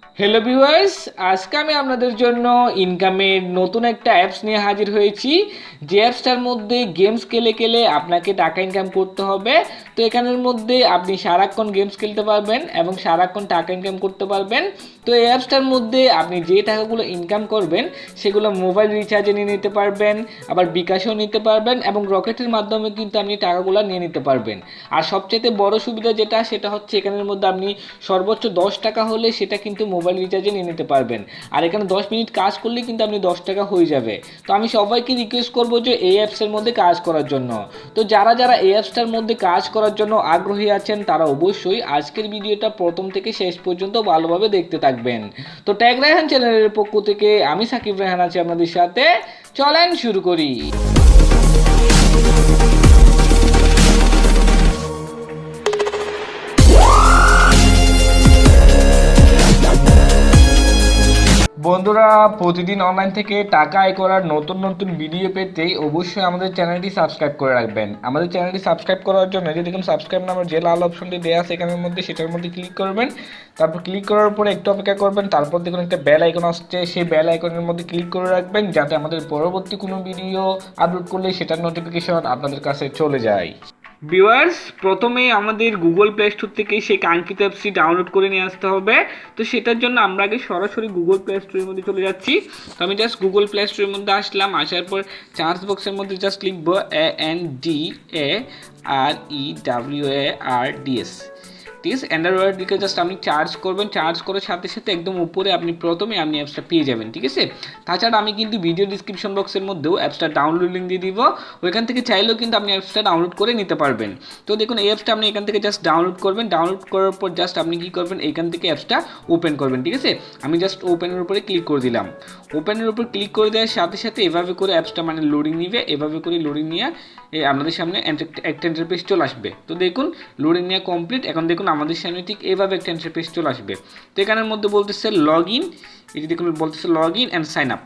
Hello viewers, আজকে আমি আপনাদের জন্য ইনকামের নতুন একটা অ্যাপস নিয়ে হাজির হয়েছি। যে অ্যাপসটার মধ্যে গেমস খেলে খেলে আপনাকে টাকা ইনকাম করতে হবে। তো এখানের মধ্যে আপনি সারাক্ষণ গেমস খেলতে পারবেন এবং সারাক্ষণ টাকা ইনকাম করতে পারবেন। তো এই অ্যাপসটার মধ্যে আপনি যে টাকাগুলো ইনকাম করবেন সেগুলো মোবাইল রিচার্জে নিয়ে নিতে পারবেন, আবার বিকাশেও নিতে পারবেন এবং রকেটের মাধ্যমে কিন্তু আপনি টাকাগুলো নিয়ে নিতে পারবেন। আর সবচেয়ে বড় সুবিধা সেটা হচ্ছে এখানের মধ্যে আপনি সর্বোচ্চ 10 টাকা হলে সেটা কিন্তু মোবাইল রিচার্জে নিয়ে নিতে পারবেন। আর এখানে 10 মিনিট কাজ করলেই কিন্তু আপনি 10 টাকা হয়ে যাবে। তো আমি সবাইকে রিকোয়েস্ট করবো যে এই অ্যাপসের মধ্যে কাজ করার জন্য। তো যারা যারা এই অ্যাপসটার মধ্যে কাজ করার জন্য আগ্রহী আছেন তারা অবশ্যই আজকের ভিডিওটা প্রথম থেকে শেষ পর্যন্ত ভালোভাবে দেখতে থাকবেন। তো ট্যাগ রায়হান চ্যানেলের পক্ষ থেকে আমি সাকিব রায়হান আছি আপনাদের সাথে। চলেন শুরু করি। বন্ধুরা, প্রতিদিন অনলাইন থেকে টাকা আয় করার নতুন নতুন ভিডিও পেতে অবশ্যই আমাদের চ্যানেলটি সাবস্ক্রাইব করে রাখবেন। আমাদের চ্যানেলটি সাবস্ক্রাইব করার জন্য যে দেখুন সাবস্ক্রাইব নামের যে লাল অপশনটি দেওয়া আছে এখানের মধ্যে, সেটার মধ্যে ক্লিক করবেন। তারপর ক্লিক করার পরে একটু অপেক্ষা করবেন। তারপর দেখুন একটা বেল আইকন আসছে, সেই বেল আইকনের মধ্যে ক্লিক করে রাখবেন যাতে আমাদের পরবর্তী কোনো ভিডিও আপলোড করলে সেটার নোটিফিকেশন আপনাদের কাছে চলে যায়। ভিউয়ার্স, প্রথমে আমাদের গুগল প্লে স্টোর থেকে সেই কাঙ্ক্ষিত অ্যাপসটি ডাউনলোড করে নিয়ে আসতে হবে। তো সেটার জন্য আমরা আগে সরাসরি গুগল প্লে স্টোরের মধ্যে চলে যাচ্ছি। তো আমি জাস্ট গুগল প্লে স্টোরের মধ্যে আসলাম। আসার পর সার্চ বক্সের মধ্যে জাস্ট লিখবো ANDAREWARDS, ঠিক আছে। অ্যান্ড্রয়েড দিকে জাস্ট আপনি চার্জ করবেন। চার্জ করার সাথে সাথে একদম উপরে আপনি প্রথমে আপনি অ্যাপসটা পেয়ে যাবেন, ঠিক আছে। তাছাড়া আমি কিন্তু ভিডিও ডিসক্রিপশন বক্সের মধ্যেও অ্যাপসটা ডাউনলোড লিঙ্ক দিয়ে দিব। ওইখান থেকে চাইলেও কিন্তু আপনি অ্যাপসটা ডাউনলোড করে নিতে পারবেন। তো দেখুন এই অ্যাপসটা আপনি এখান থেকে জাস্ট ডাউনলোড করবেন। ডাউনলোড করার পর জাস্ট আপনি কী করবেন, এইখান থেকে অ্যাপসটা ওপেন করবেন, ঠিক আছে। আমি জাস্ট ওপেনের উপরে ক্লিক করে দিলাম। ওপেনের উপর ক্লিক করে দেওয়ার সাথে সাথে এভাবে করে অ্যাপসটা মানে লোডিং নিবে। এভাবে করে লোডিং নিয়ে আপনাদের সামনে একটা ইন্টারফেস চলে আসবে। তো দেখুন লোডিং নেওয়া কমপ্লিট। এখন দেখুন আমাদের সামনে ঠিক এভাবে একটা ইন্টারফেস চলে আসবে। তো এখানের মধ্যে বলতেছে লগ ইন, এই যে দেখুন বলতেছে log in and sign up.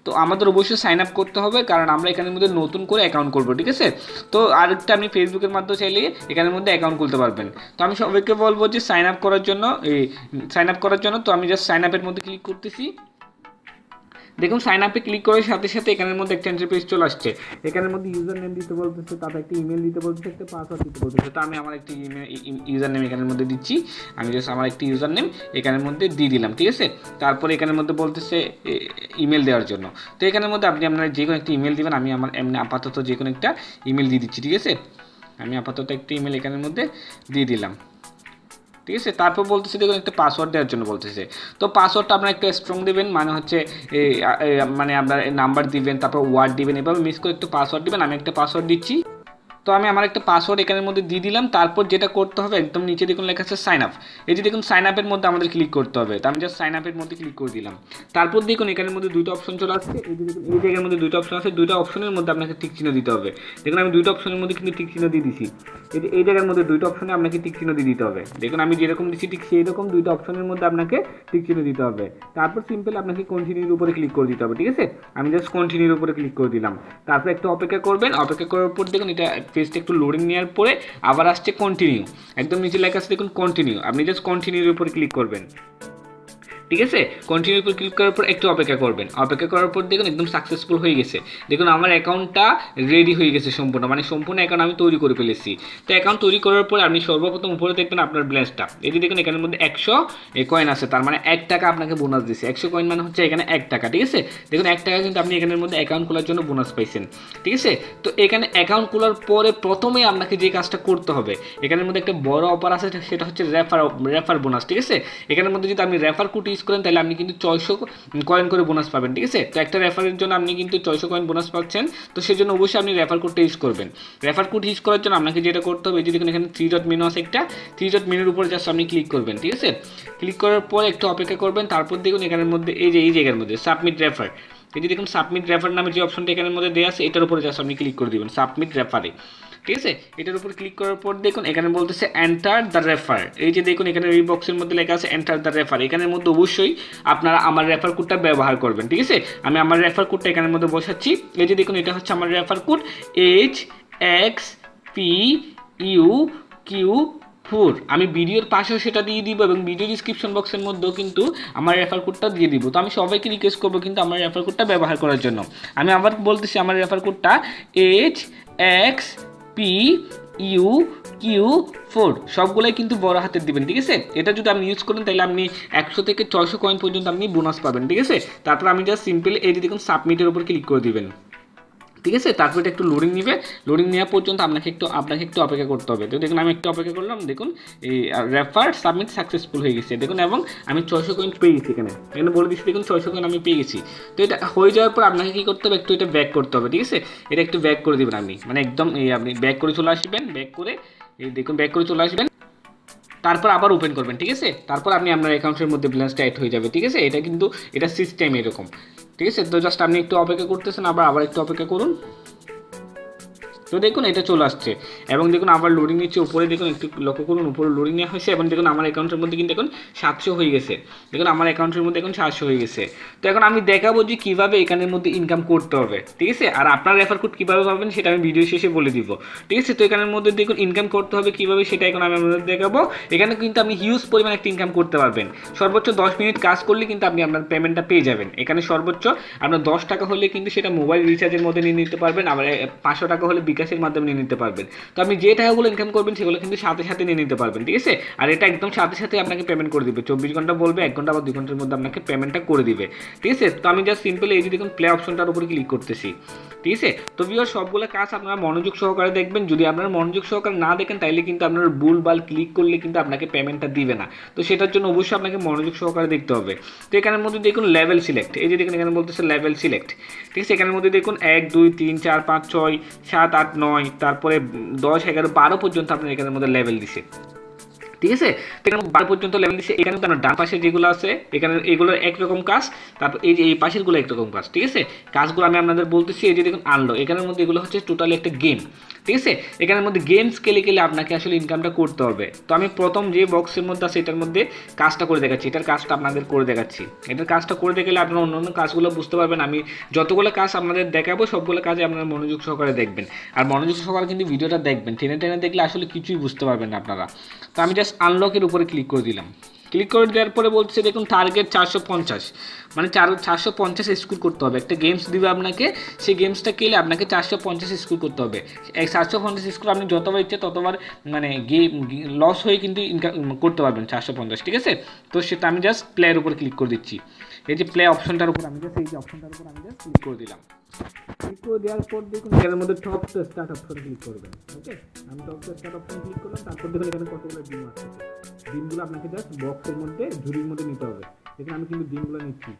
তো আমাদের অবশ্যই সাইন আপ করতে হবে, কারণ আমরা এখানের মধ্যে নতুন করে অ্যাকাউন্ট করবো, ঠিক আছে। তো আরেকটা আপনি ফেসবুকের মাধ্যমে চাইলে এখানের মধ্যে অ্যাকাউন্ট খুলতে পারবেন। তো আমি সবাইকে বলবো যে সাইন আপ করার জন্য তো আমি জাস্ট সাইন আপের মধ্যে ক্লিক করতেছি। দেখুন সাইন আপে ক্লিক করার সাথে সাথে এখানের মধ্যে একটা ইন্টারফেস চলে আসছে। এখানের মধ্যে ইউজার নেম দিতে বলতেছে, তারপর একটা ইমেল দিতে বলতেছে, একটা পাসওয়ার্ড দিতে বলতেছে। তো আমি আমার একটি ইউজার নেম এখানের মধ্যে দিচ্ছি। আমি জাস্ট আমার একটি ইউজার নেম এখানের মধ্যে দিয়ে দিলাম, ঠিক আছে। তারপরে এখানের মধ্যে বলতেছে ইমেল দেওয়ার জন্য। তো এখানের মধ্যে আপনি আপনার যে কোনো একটা ইমেল দিবেন। আমি আমার এমনি আপাতত যে কোনো একটা ইমেল দিয়ে দিচ্ছি, ঠিক আছে। আমি আপাতত একটা ইমেল এখানের মধ্যে দিয়ে দিলাম, ঠিক আছে। তারপর বলতেছে দেখুন একটা পাসওয়ার্ড দেওয়ার জন্য বলতেছে। তো পাসওয়ার্ডটা আপনার একটু স্ট্রং দেবেন, মানে হচ্ছে মানে আপনার নাম্বার দিবেন, তারপর ওয়ার্ড দিবেন, এভাবে মিস করে একটু পাসওয়ার্ড দিবেন। আমি একটা পাসওয়ার্ড দিচ্ছি। তো আমি আমার একটা পাসওয়ার্ড এখানের মধ্যে দিয়ে দিলাম। তারপর যেটা করতে হবে, একদম নিচে দেখুন লেখা আছে সাইন আপ। এই যে দেখুন সাইন আপের মধ্যে আমাদের ক্লিক করতে হবে। তো আমি জাস্ট সাইন আপের মধ্যে ক্লিক করে দিলাম। তারপর দেখুন এখানের মধ্যে দুটো অপশন চলে আসছে। এই যে দেখুন এই জায়গার মধ্যে দুটো অপশন আছে। দুটো অপশনের মধ্যে আপনাকে টিক চিহ্ন দিতে হবে। দেখুন আমি দুটো অপশনের মধ্যে কিন্তু টিক চিহ্ন দিয়ে দিছি। এই জায়গার মধ্যে দুটো অপশনে আপনাকে টিক চিহ্ন দিয়ে দিতে হবে। দেখুন আমি যেরকম দিচ্ছি ঠিক সেই রকম দুটো অপশনের মধ্যে আপনাকে টিক চিহ্ন দিতে হবে। তারপর সিম্পল আপনাকে কন্টিনিউর উপরে ক্লিক করে দিতে হবে, ঠিক আছে। আমি জাস্ট কন্টিনিউর উপরে ক্লিক করে দিলাম। তারপর একটু অপেক্ষা করবেন। অপেক্ষা করার পর দেখুন এটা পেজটা একটু লোডিং নেওয়ার পরে আবার আসছে কন্টিনিউ। একদম নিচে লেখা আছে দেখুন কন্টিনিউ। আপনি জাস্ট কন্টিনিউর উপরে ক্লিক করবেন, ঠিক আছে। কন্টিনিউর উপর ক্লিক করার পর একটু অপেক্ষা করবেন। অপেক্ষা করার পর দেখুন একদম সাকসেসফুল হয়ে গেছে। দেখুন আমার অ্যাকাউন্টটা রেডি হয়ে গেছে সম্পূর্ণ, মানে সম্পূর্ণ অ্যাকাউন্ট আমি তৈরি করে ফেলেছি। তো অ্যাকাউন্ট তৈরি করার পর আপনি সর্বপ্রথম উপরে দেখবেন আপনার ব্যালেন্সটা। এই যে দেখুন এখানের মধ্যে 100 কয়েন আছে, তার মানে 1 টাকা আপনাকে বোনাস দিচ্ছে। 100 কয়েন মানে হচ্ছে এখানে 1 টাকা, ঠিক আছে। দেখুন 1 টাকা কিন্তু আপনি এখানের মধ্যে অ্যাকাউন্ট খোলার জন্য বোনাস পাইছেন, ঠিক আছে। তো এখানে অ্যাকাউন্ট খোলার পরে প্রথমে আপনাকে যে কাজটা করতে হবে, এখানের মধ্যে একটা বড় অফার আছে, সেটা হচ্ছে রেফার বোনাস, ঠিক আছে। এখানের মধ্যে যদি আপনি রেফার কোড ইউজ করেন তাহলে আপনি কিন্তু 600 কয়েন করে বোনাস পাবেন, ঠিক আছে। তো একটা রেফারের জন্য আপনি কিন্তু 600 কয়েন বোনাস পাচ্ছেন। তো সেই জন্য অবশ্যই আপনি রেফার কোডটা ইউজ করবেন। রেফার কোড ইউজ করার জন্য আপনাকে যেটা করতে হবে, এই যে দেখুন এখানে 3 ডট মেনু আছে, একটা 3 ডট মেনুর উপরে জাস্ট আপনি ক্লিক করবেন, ঠিক আছে। ক্লিক করার পর একটু অপেক্ষা করবেন। তারপর দেখুন এখানের মধ্যে এই জায়গার মধ্যে সাবমিট রেফার, এই যে দেখুন সাবমিট রেফার নামে যে অপশনটা এখানের মধ্যে দেওয়া আছে, এটার উপরে জাস্ট আপনি ক্লিক করে দিবেন সাবমিট রেফারে, ঠিক আছে। এটার উপর ক্লিক করার পর দেখুন এখানে বলতেছে এন্টার দ্য রেফার। এই যে দেখুন এখানে এই বক্সের মধ্যে লেখা আছে এন্টার দ্য রেফার। এখানের মধ্যে অবশ্যই আপনারা আমার রেফার কোডটা ব্যবহার করবেন, ঠিক আছে। আমি আমার রেফার কোডটা এখানের মধ্যে বসাচ্ছি। এই যে দেখুন এটা হচ্ছে আমার রেফার কোড HXPUQ ফোর আমি ভিডিওর পাশেও সেটা দিয়ে দিব এবং ভিডিও ডিসক্রিপশন বক্সের মধ্যেও কিন্তু আমার রেফার কোডটা দিয়ে দিব। তো আমি সবাইকে রিকোয়েস্ট করবো কিন্তু আমার রেফার কোডটা ব্যবহার করার জন্য। আমি আবার বলতেছি আমার রেফার কোডটা HXPUQ4 সবগুলোই কিন্তু বড় হাতের দিবেন, ঠিক আছে। এটা যদি আপনি ইউজ করেন তাহলে আপনি 100 থেকে 600 কয়েন পর্যন্ত আপনি বোনাস পাবেন, ঠিক আছে। তারপর আমি জাস্ট সিম্পল এই যে দেখুন সাবমিটের উপর ক্লিক করে দিবেন, ঠিক আছে। তারপর এটা একটু লোডিং নিবে, লোডিং নেওয়া পর্যন্ত আপনাকে একটু অপেক্ষা করতে হবে। তো দেখুন আমি একটু অপেক্ষা করলাম, দেখুন এই রেফার সাবমিট সাকসেসফুল হয়ে গেছে দেখুন, এবং আমি 600 কয়েন পেয়ে গেছি। এখানে বলে দিচ্ছি দেখুন 600 কয়েন আমি পেয়ে গেছি। তো এটা হয়ে যাওয়ার পর আপনাকে কী করতে হবে, একটু এটা ব্যাক করতে হবে, ঠিক আছে। এটা একটু ব্যাক করে দেবেন আপনি, মানে একদম এই আপনি ব্যাক করে চলে আসবেন, ব্যাক করে এই দেখুন ব্যাক করে চলে আসবেন, তারপর আবার ওপেন করবেন, ঠিক আছে। তারপর আপনি আপনার অ্যাকাউন্টের মধ্যে ব্যালেন্সটা অ্যাড হয়ে যাবে, ঠিক আছে। এটা কিন্তু এটা সিস্টেম এরকম, ঠিক আছে। তো জাস্ট আপনি একটু অপেক্ষা করতেছেন, আবার একটু অপেক্ষা করুন। তো দেখুন এটা চলে আসছে এবং দেখুন আবার লোডিং নিচ্ছে উপরে, দেখুন একটু লক্ষ্য করুন উপরে লোডিং নেওয়া হয়েছে এবং দেখুন আমার অ্যাকাউন্টের মধ্যে কিন্তু এখন 700 হয়ে গেছে। দেখুন আমার অ্যাকাউন্টের মধ্যে এখন 700 হয়ে গেছে। তো এখন আমি দেখাবো যে কীভাবে এখানের মধ্যে ইনকাম করতে হবে, ঠিক আছে। আর আপনার রেফার কোড কীভাবে পাবেন সেটা আমি ভিডিও শেষে বলে দিব, ঠিক আছে। তো এখানের মধ্যে দেখুন ইনকাম করতে হবে কীভাবে সেটা এখন আমি আপনাদের দেখাবো। এখানে কিন্তু আপনি হিউজ পরিমাণ একটা ইনকাম করতে পারবেন। সর্বোচ্চ 10 মিনিট কাজ করলে কিন্তু আপনি আপনার পেমেন্টটা পেয়ে যাবেন। এখানে সর্বোচ্চ আপনার 10 টাকা হলে কিন্তু সেটা মোবাইল রিচার্জের মধ্যে নিয়ে নিতে পারবেন, আবার 500 টাকা হলে বিকাশের মাধ্যমে নিয়ে নিতে পারবেন। তো আপনি যে টাকাগুলো ইনকাম করবেন সেগুলো কিন্তু সাথে সাথে নিয়ে নিতে পারবেন, ঠিক আছে। আর এটা একদম সাথে সাথে আপনাকে পেমেন্ট করে দিবে, 24 ঘন্টা বলবে, 1 ঘন্টা বা 2 ঘন্টার মধ্যে আপনাকে পেমেন্টটা করে দিবে, ঠিক আছে। তো আমি জাস্ট সিম্পলি এই যে দেখুন প্লে অপশনটার উপরে ক্লিক করতেছি, ঠিক আছে। তো ভিউয়ার সবগুলো কাজ আপনারা মনোযোগ সহকারে দেখবেন। যদি আপনারা মনোযোগ সহকারে না দেখেন তাইলে কিন্তু আপনারা ভুলভাল ক্লিক করলে কিন্তু আপনাকে পেমেন্টটা দিবে না। তো সেটার জন্য অবশ্যই আপনাকে মনোযোগ সহকারে দেখতে হবে। তো এখানের মধ্যে দেখুন লেভেল সিলেক্ট, এই যে দেখুন এখানে বলতেছে লেভেল সিলেক্ট, ঠিক আছে। এখানের মধ্যে দেখুন 1 2 3 4 5 6 7 8 9 তারপরে 10 11 12 পর্যন্ত আপনার এখানের মধ্যে লেভেল দিছে, ঠিক আছে। তো এখানে 12 পর্যন্ত লেভেল দিচ্ছে। এখানে তো ডান পাশে যেগুলো আছে এখানে এগুলোর একরকম কাজ, তারপর এই যে এই পাশেরগুলো একরকম কাজ, ঠিক আছে। কাজগুলো আমি আপনাদের বলতেছি, এই যে দেখুন আনলো, এখানের মধ্যে এগুলো হচ্ছে টোটালি একটা গেম, ঠিক আছে। এখানের মধ্যে গেমস খেলে খেলে আপনাকে আসলে ইনকামটা করতে হবে। তো আমি প্রথম যে বক্সের মধ্যে আছে এটার মধ্যে কাজটা করে দেখাচ্ছি, এটার কাজটা আপনাদের করে দেখাচ্ছি। এটার কাজটা করে দেখালে আপনারা অন্য কাজগুলো বুঝতে পারবেন। আমি যতগুলো কাজ আপনাদের দেখাবো সবগুলো কাজে আপনারা মনোযোগ সহকারে দেখবেন, আর মনোযোগ সহকারে কিন্তু ভিডিওটা দেখবেন। টেনে টেনে দেখলে আসলে কিছুই বুঝতে পারবেন না আপনারা। তো আমি জাস্ট আনলকের উপরে ক্লিক করে দিলাম। ক্লিক করে দেওয়ার পরে বলছে দেখুন টার্গেট 450, মানে 450 স্কোর করতে হবে। একটা গেমস দিবে আপনাকে, সেই গেমসটা খেলে আপনাকে 450 স্কোর করতে হবে। 450 স্কোর আপনি যতবার ইচ্ছে ততবার মানে লস হয়ে কিন্তু ইনকাম করতে পারবেন 450, ঠিক আছে। তো সেটা আমি জাস্ট প্লেয়ের উপর ক্লিক করে দিচ্ছি। এই যে প্লে অপশনটার উপর আমি জাস্ট এই যে অপশনটার উপর আমি জাস্ট ক্লিক করে দিলাম। ক্লিক করে দেওয়ার পর দেখুন এখানের মধ্যে টপ স্টার্ট অপশন ক্লিক করবেন, ওকে। আমি টপ স্টার্ট অপশন ক্লিক করলাম। তারপর দেখুন এখানে কতগুলো ডিম আছে, ডিমগুলো আপনাকে জাস্ট বক্সের মধ্যে ঝুড়ির মধ্যে নিতে হবে। দেখুন আমি কিন্তু ডিমগুলো নিচ্ছি।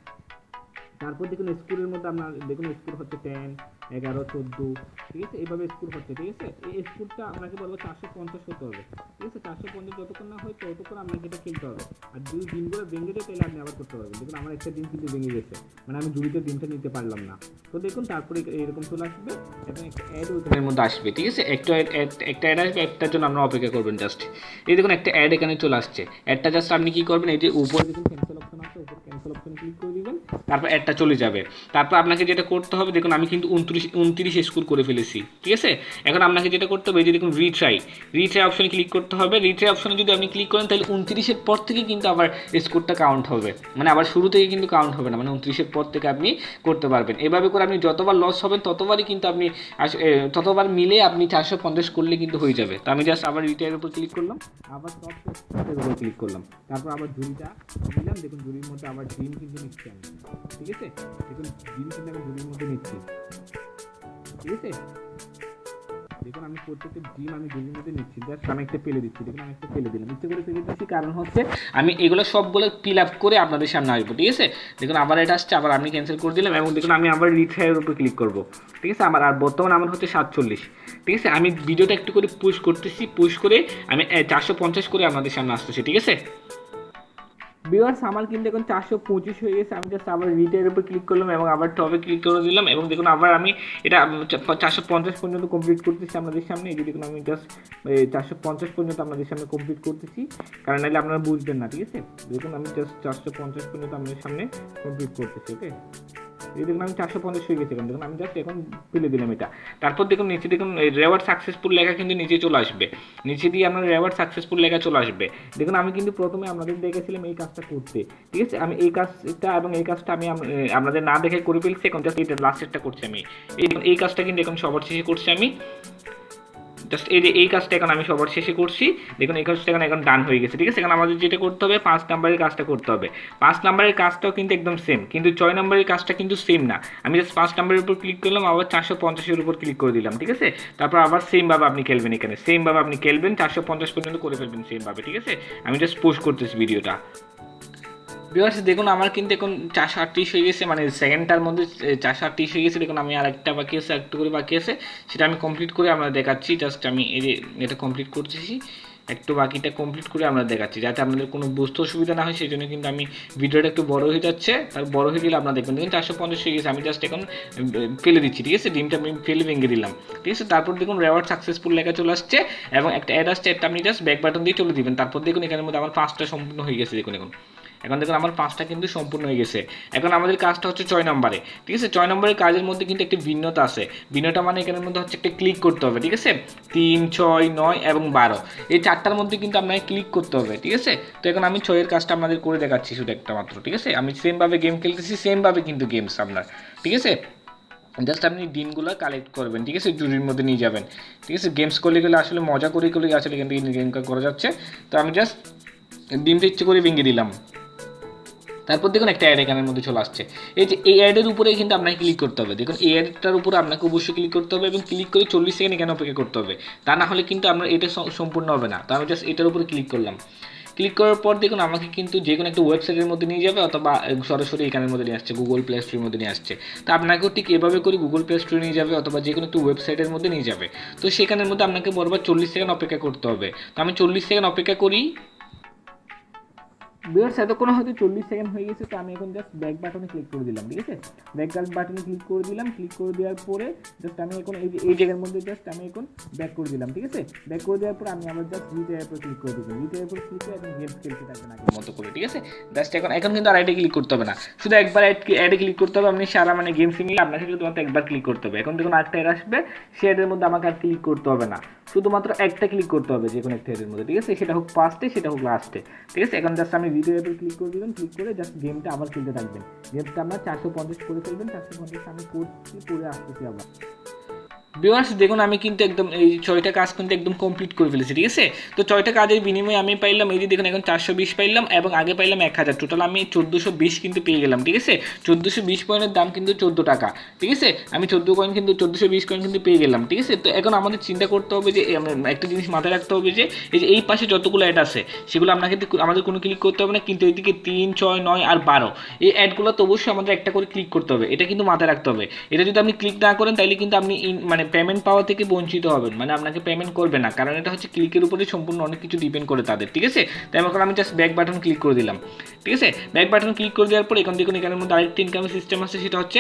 তারপর দেখুন স্কোরের মধ্যে আপনার দেখুন স্কোর হচ্ছে 10 11 14, ঠিক আছে। এইভাবে স্কোর হচ্ছে, ঠিক আছে। এই স্কোরটা আপনাকে বলবো 450 হতে হবে, ঠিক আছে। 450 যতক্ষণ না হয় ততক্ষণ আপনাকে এটা খেলতে হবে। আর যদি ডিমগুলো ভেঙে যায় তাহলে আপনি আবার করতে পারবেন। দেখুন আমার একটা ডিম কিন্তু ভেঙে গেছে, মানে আমি ঝুড়িতে ডিমটা নিতে পারলাম না। তো দেখুন তারপরে এরকম চলে আসবে এবং একটা অ্যাড ওইখানের মধ্যে আসবে, ঠিক আছে। একটা অ্যাড আসবে, একটার জন্য আপনারা অপেক্ষা করবেন জাস্ট। এই দেখুন একটা অ্যাড এখানে চলে আসছে। অ্যাডটা জাস্ট আপনি কি করবেন, এই যে উপরে দেখুন ক্যান্সেল অপশন আছে, উপরে ক্যান্সেল অপশন ক্লিক করে দিবেন। তারপর অ্যাডটা চলে যাবে। তারপর আপনাকে যেটা করতে হবে দেখুন আমি কিন্তু 29 স্কোর করে ফেলেছি, ঠিক আছে। এখন আপনাকে যেটা করতে হবে এই যে দেখুন রিট্রাই অপশনে ক্লিক করতে হবে। রিট্রাই অপশনে যদি আপনি ক্লিক করেন তাহলে 29-এর পর থেকে কিন্তু আবার স্কোরটা কাউন্ট হবে, মানে আবার শুরু থেকে কিন্তু কাউন্ট হবে না, মানে 29-এর পর থেকে আপনি করতে পারবেন। এভাবে করে আপনি যতবার লস হবেন ততবারই কিন্তু আপনি ততবার মিলে আপনি 450 করলে কিন্তু হয়ে যাবে। তো আমি জাস্ট আবার রিট্রাইয়ের উপর ক্লিক করলাম, আবার টপ স্টার্টের উপর ক্লিক করলাম, তারপর আবার ঝুড়িটা নিলাম। দেখুন ঝুড়ির মধ্যে আবার ডিম কিন্তু নিচ্ছি আমি, ঠিক আছে। দেখুন ডিম কিন্তু আমি ঝুড়ির মধ্যে নিচ্ছি, ঠিক আছে। দেখুন আমি প্রত্যেকটা ডিম আমি ঝুড়ির মধ্যে নিচ্ছি, জাস্ট আমি একটা ফেলে দিচ্ছি। দেখুন আমি একটা ফেলে দিলাম, ইচ্ছে করে ফেলে দিচ্ছি, কারণ হচ্ছে আমি এগুলো সবগুলো ফিল আপ করে আপনাদের সামনে আসবো, ঠিক আছে। দেখুন আবার এটা আসছে, আবার আমি ক্যান্সেল করে দিলাম এবং দেখুন আমি আবার রিট্রাইয়ের উপর ক্লিক করবো, ঠিক আছে। আর বর্তমানে আমার হচ্ছে 47, ঠিক আছে। আমি ভিডিওটা একটু করে পুশ করতেছি, পুশ করে আমি 450 করে আপনাদের সামনে আসতেছি, ঠিক আছে। ভিউয়ার্স আমার কিন্তু এখন 425 হয়ে গেছে। আমি জাস্ট আবার রিটের উপর ক্লিক করলাম এবং আবার টপে ক্লিক করে দিলাম এবং দেখুন আবার আমি এটা 450 পর্যন্ত কমপ্লিট করতেছি আপনাদের সামনে। এই যে দেখুন আমি জাস্ট 450 পর্যন্ত আপনাদের সামনে কমপ্লিট করতেছি, কারণ নাহলে আপনারা বুঝবেন না, ঠিক আছে। দেখুন আমি জাস্ট 450 পর্যন্ত আপনাদের সামনে কমপ্লিট করতেছি, ওকে। এই দেখুন আমি 450 হয়ে গেছে। দেখুন আমি জাস্ট এখন ফেলে দিলাম এটা। তারপর দেখুন নিচে দেখুন রেওয়ার্ড সাকসেসফুল লেখা কিন্তু নিচে চলে আসবে, নিচে দিয়ে আপনার রেওয়ার্ড সাকসেসফুল লেখা চলে আসবে। দেখুন আমি কিন্তু প্রথমে আপনাদের দেখেছিলাম এই কাজটা করতে, ঠিক আছে। আমি এই কাজটা এবং এই কাজটা আমি আপনাদের না দেখে করে ফেলছি। এখন জাস্ট এটা লাস্টেরটা করছি আমি। এই কাজটা কিন্তু এখন সবার শেষে করছি আমি, জাস্ট এই কাজটা এখন আমি সবার শেষে করছি। দেখুন এই কাজটা এখন ডান হয়ে গেছে, ঠিক আছে। এখন আমাদের যেটা করতে হবে 5 নাম্বারের কাজটা করতে হবে। 5 নাম্বারের কাজটাও কিন্তু একদম সেম, কিন্তু 6 নাম্বারের কাজটা কিন্তু সেম না। আমি জাস্ট 5 নাম্বারের উপর ক্লিক করলাম, আবার 450-এর উপর ক্লিক করে দিলাম, ঠিক আছে। তারপর আবার সেমভাবে আপনি খেলবেন, এখানে সেমভাবে আপনি খেলবেন, 450 পর্যন্ত করে ফেলবেন সেমভাবে, ঠিক আছে। আমি জাস্ট পোস্ট করতেছি ভিডিওটা। ভিউয়ার্স দেখুন আমার কিন্তু এখন 438 হয়ে গেছে, মানে সেকেন্ডটার মধ্যে 438 হয়ে গেছে। দেখুন আমি আরেকটা বাকি আছে, একটু করে বাকি আছে, সেটা আমি কমপ্লিট করে আমরা দেখাচ্ছি। জাস্ট আমি এই যে এটা কমপ্লিট করতেছি, একটু বাকিটা কমপ্লিট করে আমরা দেখাচ্ছি, যাতে আপনাদের কোনো বুঝতে অসুবিধা না হয়। সেই জন্য কিন্তু আমি ভিডিওটা একটু বড় হয়ে যাচ্ছে, তার বড় হয়ে গেলে আপনারা দেখবেন। দেখুন 450 হয়ে গেছে, আমি জাস্ট এখন ফেলে দিচ্ছি, ঠিক আছে। ডিমটা আমি ফেলে ভেঙে দিলাম, ঠিক আছে। তারপর দেখুন রেওয়ার্ড সাকসেসফুল লেখা চলে আসছে এবং একটা অ্যাড আসছে, একটা আপনি জাস্ট ব্যাক বাটন দিয়ে চলে দিবেন। তারপর দেখুন এখানের মধ্যে আমার 5টা সম্পূর্ণ হয়ে গেছে। দেখুন এখন দেখুন আমার 5টা কিন্তু সম্পূর্ণ হয়ে গেছে। এখন আমাদের কাজটা হচ্ছে 6 নম্বরে, ঠিক আছে। 6 নম্বরের কাজের মধ্যে কিন্তু একটি ভিন্নতা আছে। ভিন্নতা মানে এখানের মধ্যে হচ্ছে একটা ক্লিক করতে হবে, ঠিক আছে। 3, 6, 9 এবং 12 এই 4টার মধ্যে কিন্তু আপনাকে ক্লিক করতে হবে, ঠিক আছে। তো এখন আমি 6 এর কাজটা আপনাদের করে দেখাচ্ছি শুধু একটা মাত্র, ঠিক আছে। আমি সেমভাবে গেম খেলতেছি, সেমভাবে কিন্তু গেমস আপনার, ঠিক আছে। জাস্ট আপনি ডিমগুলো কালেক্ট করবেন, ঠিক আছে, জুরির মধ্যে নিয়ে যাবেন, ঠিক আছে। গেমস করলে গেলে আসলে মজা করে আসলে এখান থেকে গেম করা যাচ্ছে। তো আমি জাস্ট ডিমটা ইচ্ছে করে ভেঙে দিলাম। তারপর দেখুন একটা অ্যাড এখানের মধ্যে চলে আসছে। এই যে এই অ্যাডের উপরে কিন্তু আপনাকে ক্লিক করতে হবে। দেখুন এই অ্যাডটার উপরে আপনাকে অবশ্যই ক্লিক করতে হবে এবং ক্লিক করে 40 সেকেন্ড এখানে অপেক্ষা করতে হবে, তা না হলে কিন্তু আপনার এটা সম্পূর্ণ হবে না। তো আমি জাস্ট এটার উপরে ক্লিক করলাম। ক্লিক করার পর দেখুন আমাকে কিন্তু যে কোনো একটা ওয়েবসাইটের মধ্যে নিয়ে যাবে, অথবা সরাসরি এখানের মধ্যে নিয়ে আসছে, গুগল প্লে স্টোরের মধ্যে নিয়ে আসছে। তো আপনাকেও ঠিক এভাবে করে গুগল প্লে স্টোরে নিয়ে যাবে, অথবা যে কোনো একটি ওয়েবসাইটের মধ্যে নিয়ে যাবে। তো সেখানের মধ্যে আপনাকে বরাবর 40 সেকেন্ড অপেক্ষা করতে হবে। তো আমি 40 সেকেন্ড অপেক্ষা করি। ভিউয়ার্স এতক্ষণ হয়তো 40 সেকেন্ড হয়ে গেছে। তো আমি এখন জাস্ট ব্যাক বাটনে ক্লিক করে দিলাম, ঠিক আছে। ব্যাক বাটনে ক্লিক করে দিলাম। ক্লিক করে দেওয়ার পরে জাস্ট আমি এখন এই জায়গার মধ্যে জাস্ট আমি এখন ব্যাক করে দিলাম, ঠিক আছে। ব্যাক করে দেওয়ার পর আমি আবার জাস্ট রিটায়ার উপর ক্লিক করে দিলাম। রিটায়ার উপর ক্লিক করে এখন গেমস খেলতে থাকবেন আগের মতো করে, ঠিক আছে। জাস্ট এখন কিন্তু আর অ্যাডে ক্লিক করতে হবে না, শুধু একবার অ্যাডে ক্লিক করতে হবে। আপনি সারা মানে গেমস মিলে আপনাকে শুধুমাত্র একবার ক্লিক করতে হবে। এখন দেখুন আরেকটা অ্যাড আসবে, সে অ্যাডের মধ্যে আমাকে আর ক্লিক করতে হবে না, শুধুমাত্র একটা ক্লিক করতে হবে যে কোনো একটা অ্যাডের মধ্যে, ঠিক আছে। সেটা হোক ফার্স্টে, সেটা হোক লাস্টে, ঠিক আছে। এখন জাস্ট আমি ভিডিও অ্যাপে ক্লিক করে দিবেন। ক্লিক করে জাস্ট গেমটা আবার খেলতে থাকবেন। গেমটা আমরা 450 করে ফেলবেন। 450 আমি করছি, করে আসতেছি আবার। ভিউয়ার্স দেখুন আমি কিন্তু একদম এই 6টা কাজ কিন্তু একদম কমপ্লিট করে ফেলেছি, ঠিক আছে। তো 6টা কাজের বিনিময়ে আমি পাইলাম, এই যে দেখুন এখন 420 পাইলাম এবং আগে পাইলাম 1000। টোটাল আমি 1420 কিন্তু পেয়ে গেলাম, ঠিক আছে। 1420 কয়েনের দাম কিন্তু 14 টাকা, ঠিক আছে। আমি 1420 কয়েন কিন্তু পেয়ে গেলাম, ঠিক আছে। তো এখন আমাদের চিন্তা করতে হবে যে একটা জিনিস মাথায় রাখতে হবে যে এই পাশে যতগুলো অ্যাড আছে সেগুলো আপনাকে আমাদের কোনো ক্লিক করতে হবে না, কিন্তু এইদিকে 3, 6, 9 আর 12 এই অ্যাডগুলো তো অবশ্যই আমাদের একটা করে ক্লিক করতে হবে, এটা কিন্তু মাথায় রাখতে হবে। এটা যদি আপনি ক্লিক না করেন তাহলে কিন্তু আপনি মানে পেমেন্ট পাওয়া থেকে বঞ্চিত হবেন, মানে আপনাকে পেমেন্ট করবে না, কারণ এটা হচ্ছে ক্লিকের উপরে সম্পূর্ণ অনেক কিছু ডিপেন্ড করে তাদের, ঠিক আছে। তাই এখন আমি জাস্ট ব্যাক বাটন ক্লিক করে দিলাম, ঠিক আছে। ব্যাক বাটন ক্লিক করে দেওয়ার পর এখন দেখুন এখানের মধ্যে আরেকটি ইনকামের সিস্টেম আছে, সেটা হচ্ছে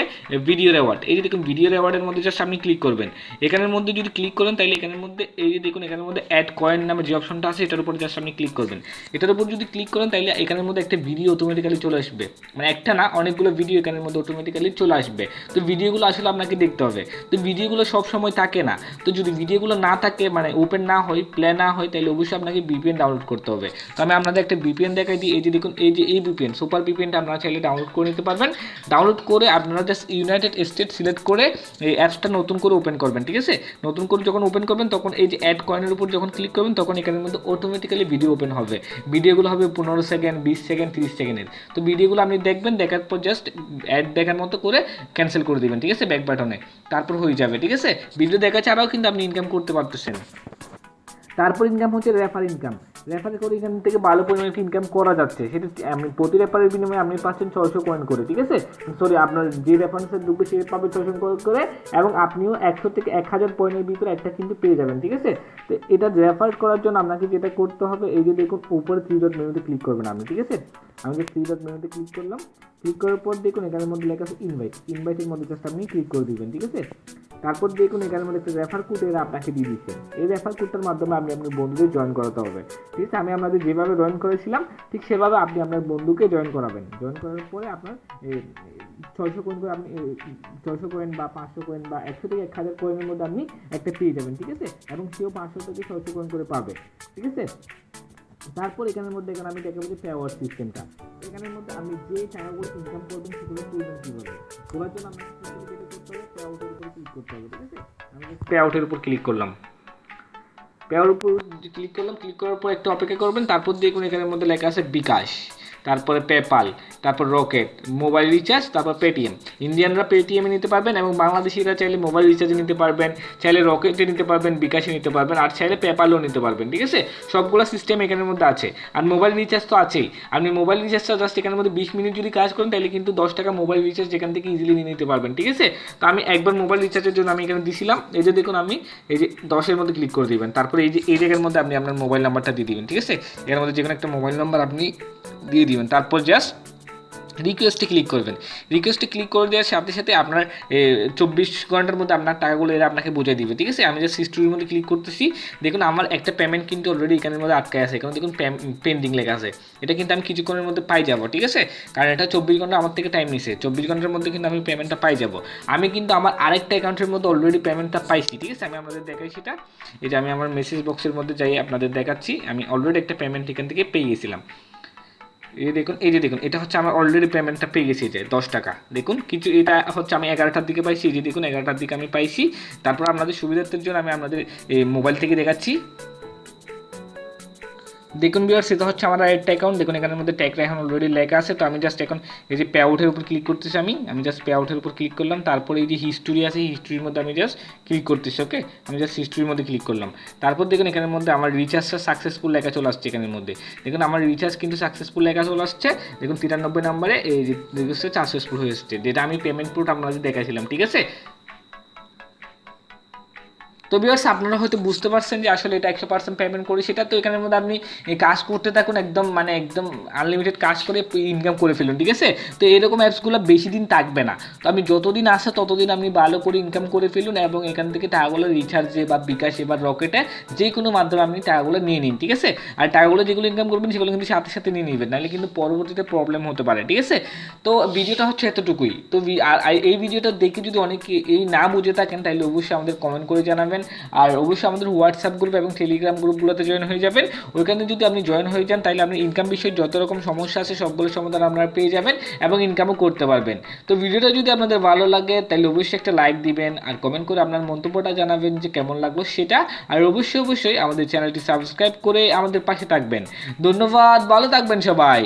ভিডিও রেওয়ার্ড। এই যে দেখুন ভিডিও রেওয়ার্ডের মধ্যে জাস্ট আপনি ক্লিক করবেন। এখানের মধ্যে যদি ক্লিক করেন তাহলে এখানের মধ্যে এই যে দেখুন এখানের মধ্যে অ্যাড কয়েন নামে যে অপশনটা আছে এটার উপর জাস্ট আপনি ক্লিক করবেন। এটার উপর যদি ক্লিক করেন তাহলে এখানের মধ্যে একটা ভিডিও অটোমেটিক্যালি চলে আসবে, মানে একটা না অনেকগুলো ভিডিও এখানের মধ্যে অটোমেটিক্যালি চলে আসবে। তো ভিডিওগুলো আসলে আপনাকে দেখতে হবে। তো ভিডিওগুলো সব সময় থাকে না, তো যদি ভিডিওগুলো না থাকে মানে ওপেন না হয়, প্লে না হয়, তাহলে অবশ্যই আপনাকে ভিপিএন ডাউনলোড করতে হবে। তো আমি আপনাদের একটা ভিপিএন দেখাই দিই। এই যে দেখুন এই ভিপিএন সুপার ভিপিএনটা আপনারা চাইলে ডাউনলোড করে নিতে পারবেন। ডাউনলোড করে আপনারা জাস্ট ইউনাইটেড স্টেট সিলেক্ট করে এই অ্যাপসটা নতুন করে ওপেন করবেন, ঠিক আছে। নতুন করে যখন ওপেন করবেন তখন এই যে অ্যাড কয়েনের উপর যখন ক্লিক করবেন তখন এখানের মধ্যে অটোমেটিক্যালি ভিডিও ওপেন হবে। ভিডিওগুলো হবে 15 সেকেন্ড, 20 সেকেন্ড, 30 সেকেন্ডের। তো ভিডিওগুলো আপনি দেখবেন, দেখার পর জাস্ট অ্যাড দেখার মতো করে ক্যান্সেল করে দিবেন, ঠিক আছে, ব্যাক বাটনে। তারপর হয়ে যাবে, ঠিক আছে। ভিডিও দেখা ছাড়াও কিন্তু আপনি ইনকাম করতে পারতেছেন। তারপর ইনকাম হচ্ছে রেফার ইনকাম। রেফার করে এখান থেকে ভালো পরিমাণে ইনকাম করা যাচ্ছে। সেটা আমি প্রতি রেফারের বিনিময়ে আপনি পাচ্ছেন 600 কয়েন করে, ঠিক আছে। সরি, আপনার যে রেফারেন্সের ঢুকবে সে পাবে 600 কয়েন করে, এবং আপনিও 100 থেকে 1000 পয়েন্টের ভিতরে একটা কিন্তু পেয়ে যাবেন, ঠিক আছে। তো এটা রেফার করার জন্য আপনাকে যেটা করতে হবে, এই যে দেখুন উপরে 3 ডট মেনুতে ক্লিক করবেন আপনি, ঠিক আছে। আমি যে 3 ডট মেনুতে ক্লিক করলাম, ক্লিক করার পর দেখুন এখানের মধ্যে লেখা আছে ইনভাইটের মধ্যে জাস্ট আপনি ক্লিক করে দিবেন, ঠিক আছে। তারপর দেখুন এখানের মধ্যে একটা রেফার কোড এরা আপনাকে দিয়ে দিচ্ছে। এই রেফার কোডটার মাধ্যমে আপনি আপনার বন্ধুদের জয়েন করাতে হবে, ঠিক আছে। আমি আপনাদের যেভাবে জয়েন করেছিলাম ঠিক সেভাবে আপনি আপনার বন্ধুকে জয়েন করাবেন। জয়েন করার পরে আপনার 600 কয়েন করে আপনি 600 কয়েন বা 500 কয়েন বা 100 থেকে 1000 কয়েনের মধ্যে আপনি একটা পেয়ে যাবেন, ঠিক আছে। এবং সেও 500 থেকে 600 কয়েন করে পাবে, ঠিক আছে। তারপর এখানের মধ্যে এখানে আমি দেখাবো যে পেওয়ার সিস্টেমটা। এখানের মধ্যে আপনি যে টাকাগুলো ইনকাম করবেন সেগুলো করবেন কীভাবে, করার জন্য আপনাকে করতে হবে পে আউটের উপর ক্লিক করতে হবে, ঠিক আছে। আমি পে আউটের উপর ক্লিক করলাম, পে আউটের উপর ক্লিক করলাম। ক্লিক করার পর একটু অপেক্ষা করবেন। তারপর দেখুন এখানের মধ্যে লেখা আছে বিকাশ, তারপরে পেপাল, তারপর রকেট, মোবাইল রিচার্জ, তারপর পেটিএম। ইন্ডিয়ানরা পেটিএমে নিতে পারবেন এবং বাংলাদেশিরা চাইলে মোবাইল রিচার্জে নিতে পারবেন, চাইলে রকেটে নিতে পারবেন, বিকাশে নিতে পারবেন, আর চাইলে পেপালও নিতে পারবেন, ঠিক আছে। সবগুলো সিস্টেম এখানের মধ্যে আছে। আর মোবাইল রিচার্জ তো আছেই। আপনি মোবাইল রিচার্জটা জাস্ট এখানের মধ্যে 20 মিনিট যদি কাজ করেন তাহলে কিন্তু 10 টাকা মোবাইল রিচার্জ যেখান থেকে ইজিলি নিয়ে নিতে পারবেন, ঠিক আছে। তো আমি একবার মোবাইল রিচার্জের জন্য আমি এখানে দিছিলাম। এই যে দেখুন আমি এই যে 10-এর মধ্যে ক্লিক করে দিবেন। তারপরে এই জায়গার মধ্যে আপনি আপনার মোবাইল নাম্বারটা দিয়ে দিবেন, ঠিক আছে। এর মধ্যে যে কোনো একটা মোবাইল নাম্বার আপনি দিয়ে দিবেন। তারপর জাস্ট রিকোয়েস্টে ক্লিক করবেন। রিকোয়েস্টে ক্লিক করে দেওয়ার সাথে সাথে আপনার 24 ঘন্টার মধ্যে আপনার টাকাগুলো এরা আপনাকে বুঝিয়ে দিবে, ঠিক আছে। আমি জাস্ট হিস্ট্রির মধ্যে ক্লিক করতেছি। দেখুন আমার একটা পেমেন্ট কিন্তু অলরেডি এখানের মধ্যে আটকে আছে, কারণ দেখুন পেন্ডিং লেখা আছে। এটা কিন্তু আমি কিছুক্ষণের মধ্যে পাই যাব, ঠিক আছে। কারণ এটা 24 ঘন্টা আমার থেকে টাইম নিছে। 24 ঘন্টার মধ্যে কিন্তু আমি পেমেন্টটা পাই যাব। আমি কিন্তু আমার আরেকটা অ্যাকাউন্টের মধ্যে অলরেডি পেমেন্টটা পাইছি, ঠিক আছে। আমি আপনাদের দেখাই সেটা। এই যে আমি আমার মেসেজ বক্সের মধ্যে যাই আপনাদের দেখাচ্ছি। আমি অলরেডি একটা পেমেন্ট এখান থেকে পেয়ে গেছিলাম। এই যে দেখুন এটা হচ্ছে আমার অলরেডি পেমেন্টটা পেয়ে গেছি, যে 10 টাকা। দেখুন কিছু এটা হচ্ছে আমি 11টার দিকে পাইছি। এই যে দেখুন 11টার দিকে আমি পাইছি। তারপর আপনাদের সুবিধার্থের জন্য আমি আপনাদের মোবাইল থেকে দেখাচ্ছি। দেখুন ভিউয়ার্স এটা হচ্ছে আমার আরেকটা অ্যাকাউন্ট। দেখুন এখানের মধ্যে ট্যাগ রাইহান অলরেডি লেখা আছে। তো আমি জাস্ট এখন এই যে পে আউটের উপর ক্লিক করতেছি। আমি জাস্ট পে আউটের উপর ক্লিক করলাম। তারপরে এই যে হিস্ট্রি আছে, হিস্ট্রির মধ্যে আমি জাস্ট ক্লিক করতেছি। ওকে, আমি জাস্ট হিস্ট্রির মধ্যে ক্লিক করলাম। তারপর দেখুন এখানের মধ্যে আমার রিচার্জটা সাকসেসফুল লেখা চলে আসছে। এখানের মধ্যে দেখুন আমার রিচার্জ কিন্তু সাকসেসফুল লেখা চলে আসছে। দেখুন 93 নম্বরে এই রিচার্জটা সাকসেসফুল হয়ে এসেছে, যেটা আমি পেমেন্ট প্রুফ আপনাদের দেখাইছিলাম, ঠিক আছে। তো ভিউয়ার্স আপনারা হয়তো বুঝতে পারছেন যে আসলে এটা 100% পেমেন্ট করি সেটা। তো এখানের মধ্যে আপনি এই কাজ করতে থাকুন, একদম আনলিমিটেড কাজ করে ইনকাম করে ফেলুন, ঠিক আছে। তো এরকম অ্যাপসগুলো বেশি দিন থাকবে না। তো আমি যতদিন আসে ততদিন আপনি ভালো করে ইনকাম করে ফেলুন এবং এখান থেকে টাকাগুলো রিচার্জে বা বিকাশে বা রকেটে যে কোনো মাধ্যমে আপনি টাকাগুলো নিয়ে নিন, ঠিক আছে। আর টাকাগুলো যেগুলো ইনকাম করবেন সেগুলো কিন্তু সাথে সাথে নিয়ে নেবেন, নাহলে কিন্তু পরবর্তীতে প্রবলেম হতে পারে, ঠিক আছে। তো ভিডিওটা হচ্ছে এতটুকুই। তো আর এই ভিডিওটা দেখে যদি অনেকে এই না বুঝে থাকেন তাহলে অবশ্যই আমাদের কমেন্ট করে জানাবেন। আর অবশ্যই আমাদের হোয়াটসঅ্যাপ গ্রুপ এবং টেলিগ্রাম গ্রুপগুলোতে জয়েন হয়ে যাবেন। ওইখানে যদি আপনি জয়েন হয়ে যান তাহলে আপনি ইনকাম বিষয়ে যত রকম সমস্যা আছে সবগুলো সমাধান আপনারা পেয়ে যাবেন এবং ইনকামও করতে পারবেন। তো ভিডিওটা যদি আপনাদের ভালো লাগে তাহলে অবশ্যই একটা লাইক দিবেন আর কমেন্ট করে আপনার মন্তব্যটা জানাবেন যে কেমন লাগলো সেটা। আর অবশ্যই আমাদের চ্যানেলটি সাবস্ক্রাইব করে আমাদের পাশে থাকবেন। ধন্যবাদ, ভালো থাকবেন সবাই।